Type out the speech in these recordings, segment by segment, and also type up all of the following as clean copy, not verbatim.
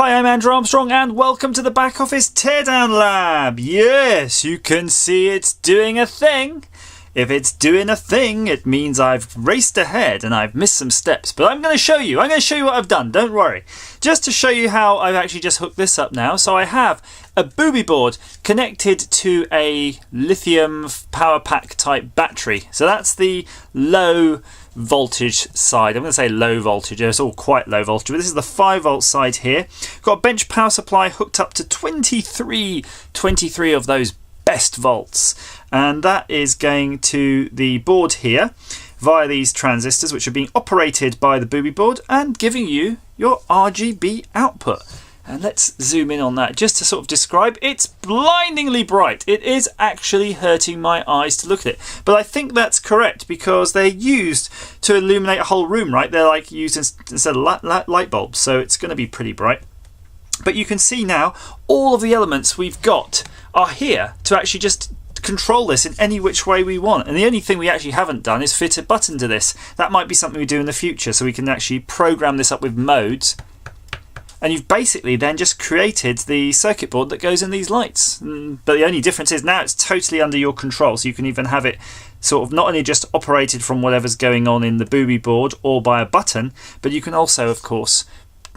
Hi, I'm Andrew Armstrong and welcome to the Back Office Teardown Lab. Yes, you can see it's doing a thing. If it's doing a thing, it means I've raced ahead and I've missed some steps. But I'm going to show you what I've done, don't worry. Just to show you how I've actually just hooked this up now. So I have a booby board connected to a lithium power pack type battery. So that's the low voltage side. I'm going to say low voltage, it's all quite low voltage, but this is the 5 volt side here. Got a bench power supply hooked up to 23 of those best volts, and that is going to the board here via these transistors, which are being operated by the booby board and giving you your RGB output. And let's zoom in on that just to sort of describe. It's blindingly bright. It is actually hurting my eyes to look at it. But I think that's correct because they're used to illuminate a whole room, right? They're like used instead of light bulbs. So it's going to be pretty bright. But you can see now all of the elements we've got are here to actually just control this in any which way we want. And the only thing we actually haven't done is fit a button to this. That might be something we do in the future, so we can actually program this up with modes. And you've basically then just created the circuit board that goes in these lights. But the only difference is now it's totally under your control. So you can even have it sort of not only just operated from whatever's going on in the booby board or by a button, but you can also, of course,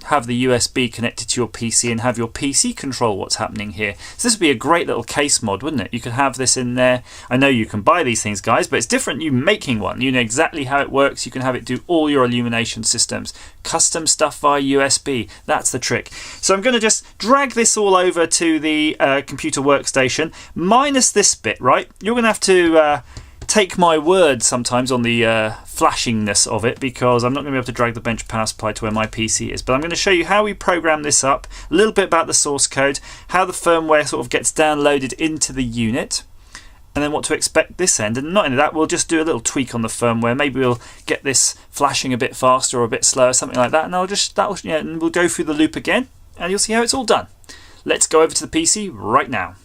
have the USB connected to your PC and have your PC control what's happening here. So this would be a great little case mod, wouldn't it? You could have this in there. I know you can buy these things, guys, but it's different you making one. You know exactly how it works. You can have it do all your illumination systems. Custom stuff via USB. That's the trick. So I'm going to just drag this all over to the computer workstation, minus this bit, right? You're going to have to take my word sometimes on the flashingness of it, because I'm not going to be able to drag the bench power supply to where my PC is. But I'm going to show you how we program this up, a little bit about the source code, how the firmware sort of gets downloaded into the unit, and then what to expect this end. And not only that, we'll just do a little tweak on the firmware. Maybe we'll get this flashing a bit faster or a bit slower, something like that. And and we'll go through the loop again, and you'll see how it's all done. Let's go over to the PC right now.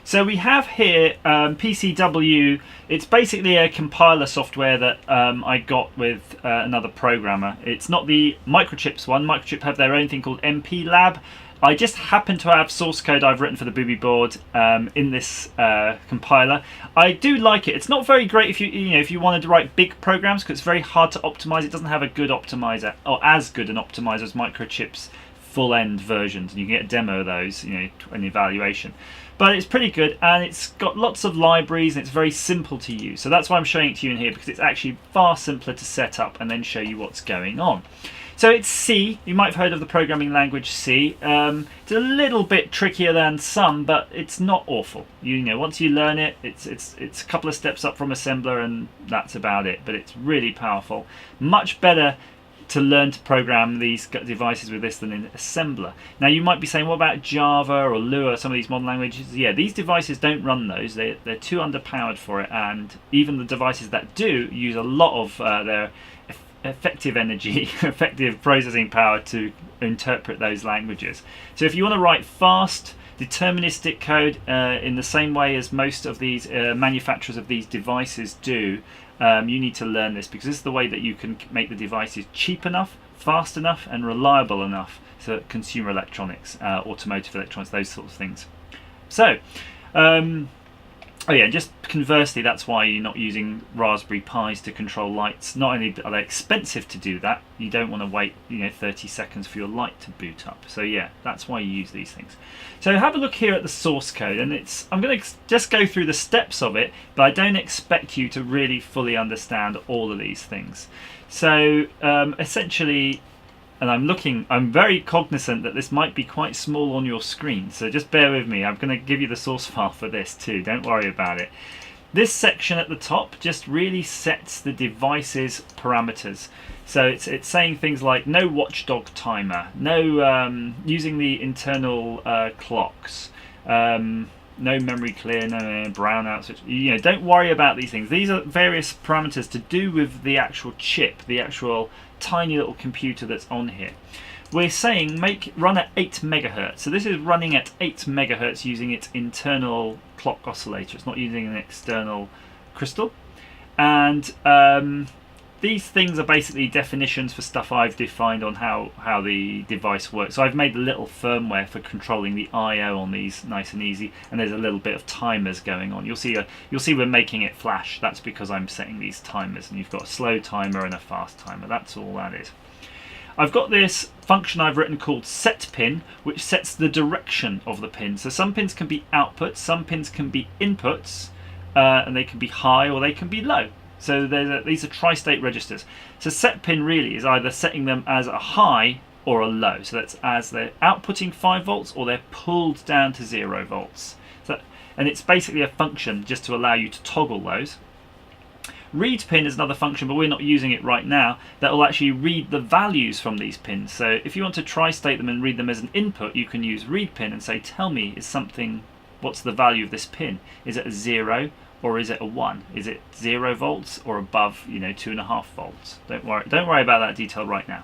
So we have here PCW. It's basically a compiler software that I got with another programmer. It's not the Microchips one. Microchip have their own thing called MP Lab. I just happen to have source code I've written for the booby board in this compiler. I do like it. It's not very great if you wanted to write big programs, because it's very hard to optimize. It doesn't have a good optimizer, or as good an optimizer as Microchip's full-end versions, and you can get a demo of those, an evaluation. But it's pretty good, and it's got lots of libraries, and it's very simple to use. So that's why I'm showing it to you in here, because it's actually far simpler to set up and then show you what's going on. So it's C. You might have heard of the programming language C. It's a little bit trickier than some, but it's not awful. Once you learn it, it's a couple of steps up from assembler, and that's about it. But it's really powerful. Much better to learn to program these devices with this than in assembler. Now you might be saying, what about Java or Lua, some of these modern languages? Yeah, these devices don't run those. They're too underpowered for it, and even the devices that do use a lot of their effective energy, effective processing power to interpret those languages. So if you want to write fast, deterministic code in the same way as most of these manufacturers of these devices do, you need to learn this, because this is the way that you can make the devices cheap enough, fast enough, and reliable enough. So consumer electronics, automotive electronics, those sorts of things. So, just conversely, that's why you're not using Raspberry Pis to control lights. Not only are they expensive to do that, you don't want to wait 30 seconds for your light to boot up. So yeah, that's why you use these things. So have a look here at the source code, and I'm going to just go through the steps of it, but I don't expect you to really fully understand all of these things. So essentially, and I'm very cognizant that this might be quite small on your screen, so just bear with me. I'm going to give you the source file for this too, don't worry about it. This section at the top just really sets the device's parameters. So it's saying things like no watchdog timer, no using the internal clocks, no memory clear, no brownouts. Don't worry about these things. These are various parameters to do with the actual chip, the actual tiny little computer that's on here. We're saying run at 8 megahertz. So this is running at 8 megahertz using its internal clock oscillator. It's not using an external crystal. And these things are basically definitions for stuff I've defined on how the device works. So I've made a little firmware for controlling the I/O on these nice and easy, and there's a little bit of timers going on. You'll see we're making it flash. That's because I'm setting these timers, and you've got a slow timer and a fast timer. That's all that is. I've got this function I've written called set pin, which sets the direction of the pin. So some pins can be outputs, some pins can be inputs, and they can be high or they can be low. So these are tri-state registers. So set pin really is either setting them as a high or a low. So that's as they're outputting 5 volts or they're pulled down to 0 volts. And it's basically a function just to allow you to toggle those. Read pin is another function, but we're not using it right now, that will actually read the values from these pins. So if you want to tri-state them and read them as an input, you can use read pin and say, tell me, what's the value of this pin? Is it a 0 or is it a 1? Is it 0 volts or above 2.5 volts? Don't worry about that detail right now.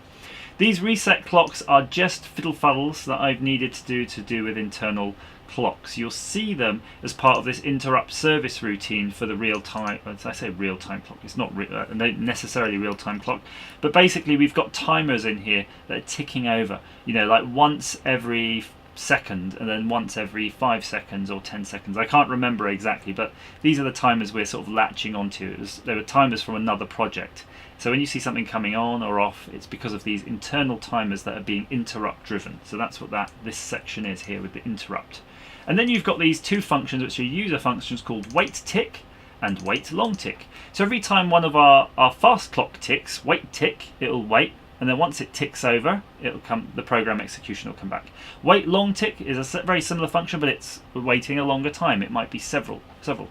These reset clocks are just fiddle fuddles that I've needed to do with internal clocks. You'll see them as part of this interrupt service routine for the real-time. I say real-time clock. It's not necessarily real-time clock, but basically we've got timers in here that are ticking over. Like once every second, and then once every 5 seconds or 10 seconds. I can't remember exactly, but these are the timers we're sort of latching onto. They were timers from another project. So when you see something coming on or off, it's because of these internal timers that are being interrupt driven. So that's what this section is here with the interrupt. And then you've got these two functions which are user functions called wait tick and wait long tick. So every time one of our fast clock ticks, wait tick, it'll wait, and then once it ticks over, the program execution will come back. Wait long tick is a very similar function, but it's waiting a longer time. It might be several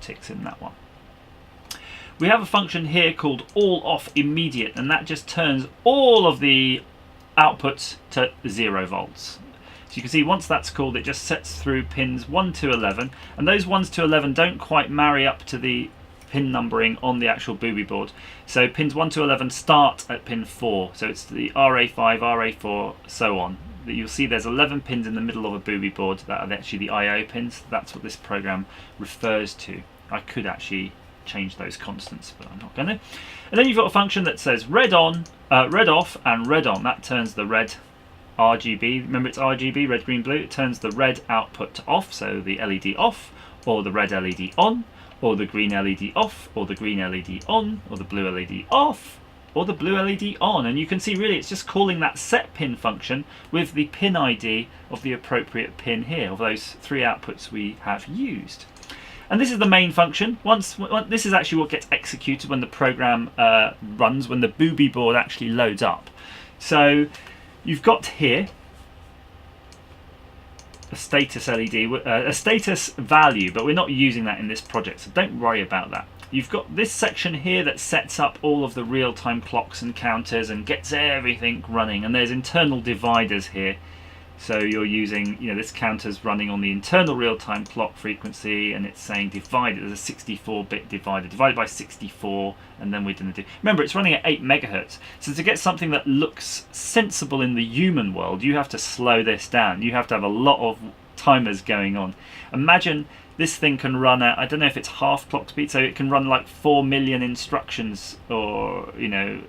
ticks in that one. We have a function here called all off immediate, and that just turns all of the outputs to 0 volts. So you can see once that's called, it just sets through pins 1 to 11, and those 1s to 11 don't quite marry up to the pin numbering on the actual booby board. So pins 1 to 11 start at pin 4, so it's the RA5, RA4, so on. You'll see there's 11 pins in the middle of a booby board that are actually the I/O pins. That's what this program refers to. I could actually change those constants, but I'm not going to. And then you've got a function that says red on, red off, and red on. That turns the red RGB, remember it's RGB, red, green, blue. It turns the red output to off, so the LED off, or the red LED on, or the green LED off, or the green LED on, or the blue LED off, or the blue LED on. And you can see really it's just calling that set pin function with the pin ID of the appropriate pin here, of those 3 outputs we have used. And this is the main function. This is actually what gets executed when the program runs, when the booby board actually loads up. So you've got here a status LED, a status value, but we're not using that in this project, so don't worry about that. You've got this section here that sets up all of the real-time clocks and counters and gets everything running, and there's internal dividers here. So you're using, this counter's running on the internal real-time clock frequency, and it's saying divided. There's a 64-bit divider, divided by 64, and then we're going to do. Remember, it's running at 8 megahertz. So to get something that looks sensible in the human world, you have to slow this down. You have to have a lot of timers going on. Imagine this thing can run at, I don't know if it's half clock speed, so it can run like 4 million instructions or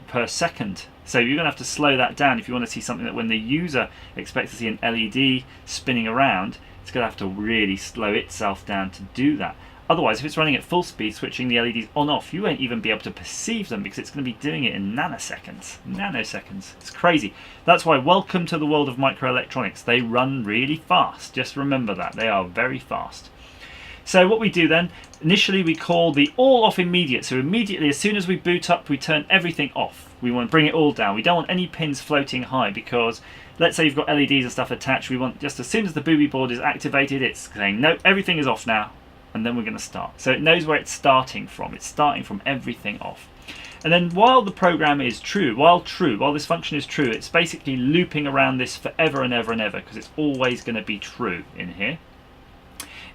per second. So you're going to have to slow that down if you want to see something that when the user expects to see an LED spinning around, it's going to have to really slow itself down to do that. Otherwise, if it's running at full speed, switching the LEDs on off, you won't even be able to perceive them because it's going to be doing it in nanoseconds. Nanoseconds. It's crazy. That's why welcome to the world of microelectronics. They run really fast. Just remember that. They are very fast. So what we do then, initially we call the all off immediate. So immediately, as soon as we boot up, we turn everything off. We want to bring it all down. We don't want any pins floating high because let's say you've got LEDs and stuff attached. We want just as soon as the booby board is activated, it's saying, no, everything is off now. And then we're going to start. So it knows where it's starting from. It's starting from everything off. And then while the program is true, while this function is true, it's basically looping around this forever and ever and ever because it's always going to be true in here.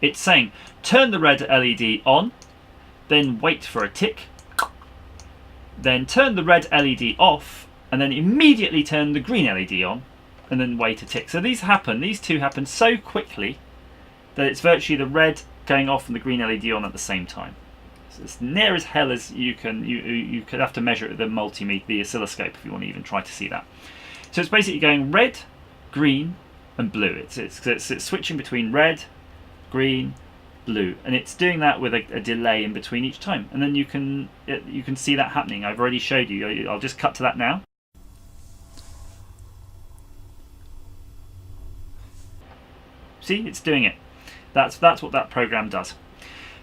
It's saying, turn the red LED on, then wait for a tick, then turn the red LED off, and then immediately turn the green LED on, and then wait a tick. So these two happen so quickly that it's virtually the red going off and the green LED on at the same time. as near as hell as you can. You could have to measure it with the multimeter, the oscilloscope, if you want to even try to see that. So it's basically going red, green, and blue. It's switching between red, green, blue, and it's doing that with a delay in between each time. And then you can see that happening. I've already showed you. I'll just cut to that now. See, it's doing it. That's what that program does.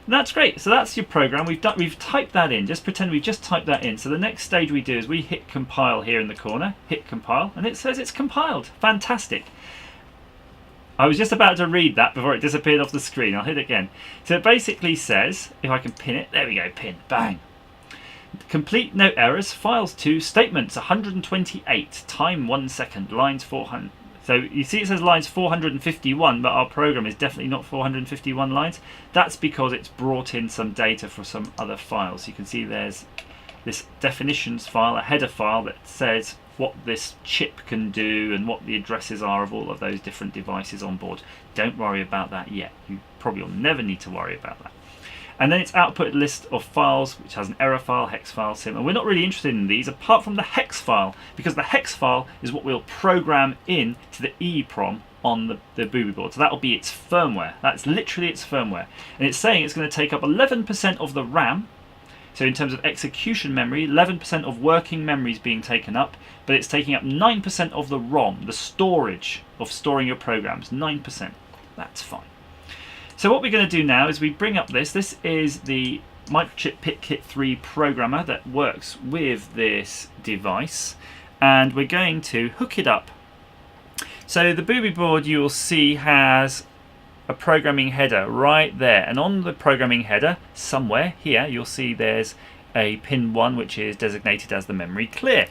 And that's great. So that's your program. We've typed that in. Just pretend we've just typed that in. So the next stage we do is we hit compile here in the corner. Hit compile, and it says it's compiled. Fantastic. I was just about to read that before it disappeared off the screen. I'll hit it again. So it basically says, if I can pin it, there we go, pin, bang. Complete, no errors, files 2, statements 128, time 1 second, lines 400. So you see it says lines 451, but our program is definitely not 451 lines. That's because it's brought in some data for some other files. You can see there's this definitions file, a header file that says what this chip can do and what the addresses are of all of those different devices on board. Don't worry about that yet. You probably will never need to worry about that. And then it's output a list of files which has an error file, hex file, sim, and we're not really interested in these apart from the hex file, because the hex file is what we'll program in to the EEPROM on the booby board. So that'll be its firmware. That's literally its firmware. And it's saying it's going to take up 11% of the RAM. So in terms of execution memory, 11% of working memory is being taken up, but it's taking up 9% of the ROM, the storage of storing your programs, 9%. That's fine. So what we're going to do now is we bring up this. This is the Microchip PIC-Kit 3 programmer that works with this device, and we're going to hook it up. So the booby board, you will see, has a programming header right there, and on the programming header somewhere here you'll see there's a pin 1 which is designated as the memory clear.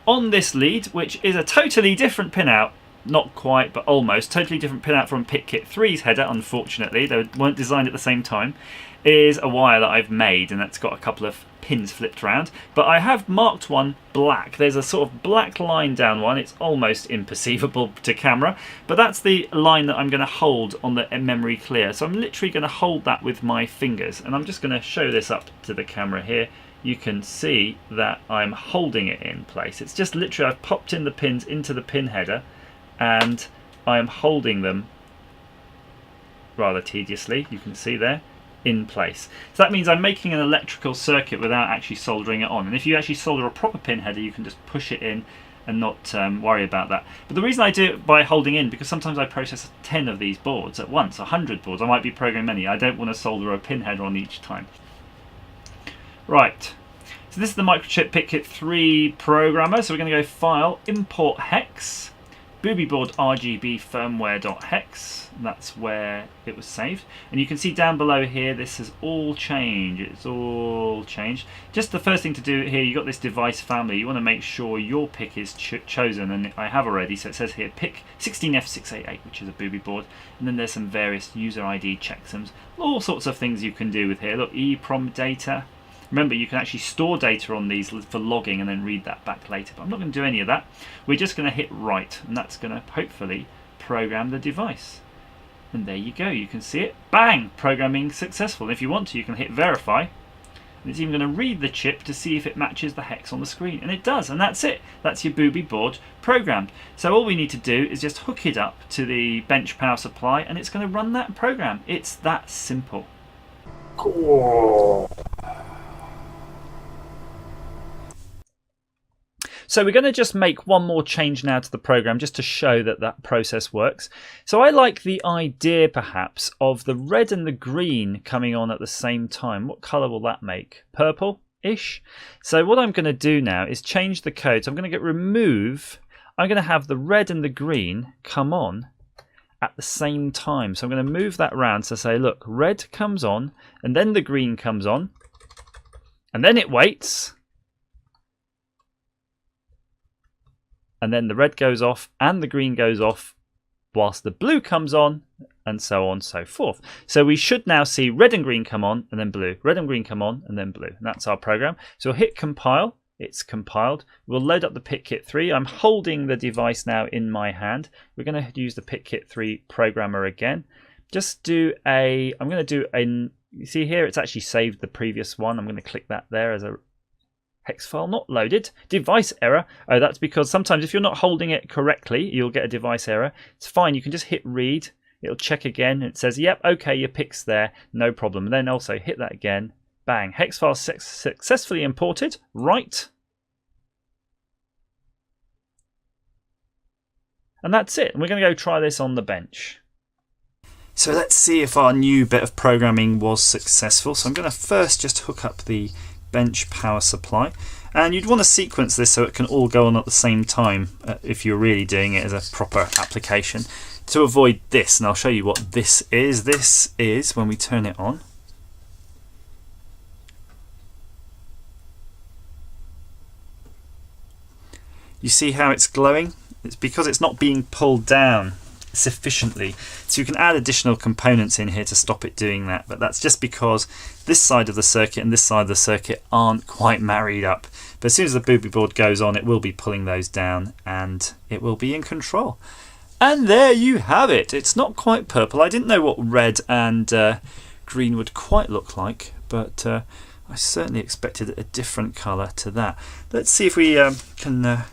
On this lead, which is a totally different pinout, not quite but almost totally different pinout from PIC-Kit 3's header, unfortunately they weren't designed at the same time, is a wire that I've made, and that's got a couple of pins flipped around, but I have marked one black. There's a sort of black line down one. It's almost imperceivable to camera, but that's the line that I'm going to hold on the memory clear. So I'm literally going to hold that with my fingers, and I'm just going to show this up to the camera here. You can see that I'm holding it in place. It's just literally I've popped in the pins into the pin header, and I am holding them rather tediously, you can see there, in place. So that means I'm making an electrical circuit without actually soldering it on. And if you actually solder a proper pin header, you can just push it in and not worry about that. But the reason I do it by holding in, because sometimes I process 10 of these boards at once, 100 boards. I might be programming many. I don't want to solder a pin header on each time. Right. So this is the Microchip PIC-Kit 3 programmer. So we're going to go File, Import Hex, booby board RGB firmware.hex. That's where it was saved, and you can see down below here this has all changed. It's all changed. Just the first thing to do here, you got this device family. You want to make sure your PIC is chosen, and I have already. So it says here PIC 16F688, which is a booby board, and then there's some various user ID checksums, all sorts of things you can do with here. Look, EEPROM data. Remember, you can actually store data on these for logging and then read that back later, but I'm not going to do any of that. We're just going to hit write, and that's going to hopefully program the device. And there you go, you can see it. Bang! Programming successful. And if you want to, you can hit verify, and it's even going to read the chip to see if it matches the hex on the screen, and it does, and that's it. That's your booby board programmed. So all we need to do is just hook it up to the bench power supply, and it's going to run that program. It's that simple. Cool. So we're going to just make one more change now to the program just to show that that process works. So I like the idea perhaps of the red and the green coming on at the same time. What colour will that make? Purple-ish? So what I'm going to do now is change the code. So I'm going to remove, I'm going to have the red and the green come on at the same time. So I'm going to move that around to say, look, red comes on and then the green comes on and then it waits. And then the red goes off and the green goes off whilst the blue comes on, and so on and so forth. So we should now see red and green come on and then blue, red and green come on and then blue. And that's our program. So we'll hit compile. It's compiled. We'll load up the PIC-Kit 3. I'm holding the device now in my hand. We're going to use the PIC-Kit 3 programmer again. Just do a, I'm going to do You see here it's actually saved the previous one. I'm going to click that there as a hex file not loaded. Device error. Oh, that's because sometimes if you're not holding it correctly, you'll get a device error. It's fine. You can just hit read. It'll check again. It says, yep, okay, your pic's there. No problem. And then also hit that again. Bang. Hex file successfully imported. Right. And that's it. And we're going to go try this on the bench. So let's see if our new bit of programming was successful. So I'm going to first just hook up the bench power supply, and you'd want to sequence this so it can all go on at the same time if you're really doing it as a proper application, to avoid this. And I'll show you what this is. This is when we turn it on. You see how it's glowing? It's because it's not being pulled down sufficiently, so you can add additional components in here to stop it doing that, but that's just because this side of the circuit and this side of the circuit aren't quite married up. But as soon as the booby board goes on, it will be pulling those down and it will be in control. And there you have it. It's not quite purple. I didn't know what red and green would quite look like, but I certainly expected a different colour to that. Let's see if we can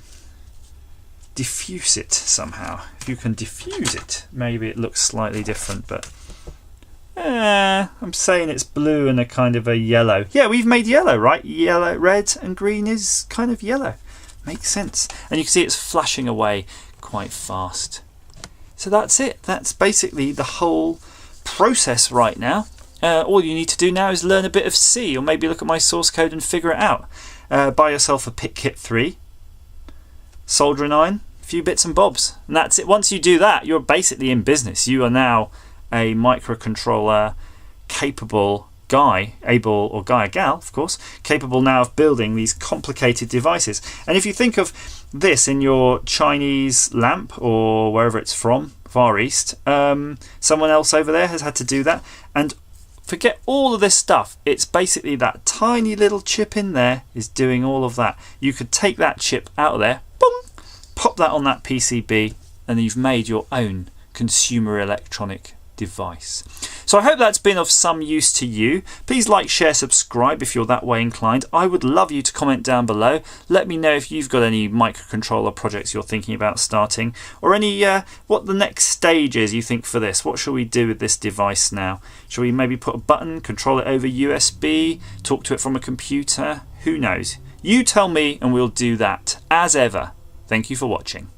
diffuse it somehow. If you can diffuse it, maybe it looks slightly different, but I'm saying it's blue and a kind of a yellow. Yeah, we've made yellow, right? Yellow, red and green is kind of yellow. Makes sense. And you can see it's flashing away quite fast. So that's it. That's basically the whole process right now. All you need to do now is learn a bit of C, or maybe look at my source code and figure it out. Buy yourself a PIC Kit 3, soldering iron, a few bits and bobs, and that's it. Once you do that, you're basically in business. You are now a microcontroller capable guy, able, or guy or gal, of course, capable now of building these complicated devices. And if you think of this in your Chinese lamp or wherever it's from, Far East, someone else over there has had to do that. And forget all of this stuff. It's basically that tiny little chip in there is doing all of that. You could take that chip out of there, boom, pop that on that PCB, and you've made your own consumer electronic device. So I hope that's been of some use to you. Please like, share, subscribe if you're that way inclined. I would love you to comment down below. Let me know if you've got any microcontroller projects you're thinking about starting, or any what the next stage is you think for this. What shall we do with this device now? Shall we maybe put a button, control it over USB, talk to it from a computer? Who knows? You tell me and we'll do that. As ever, thank you for watching.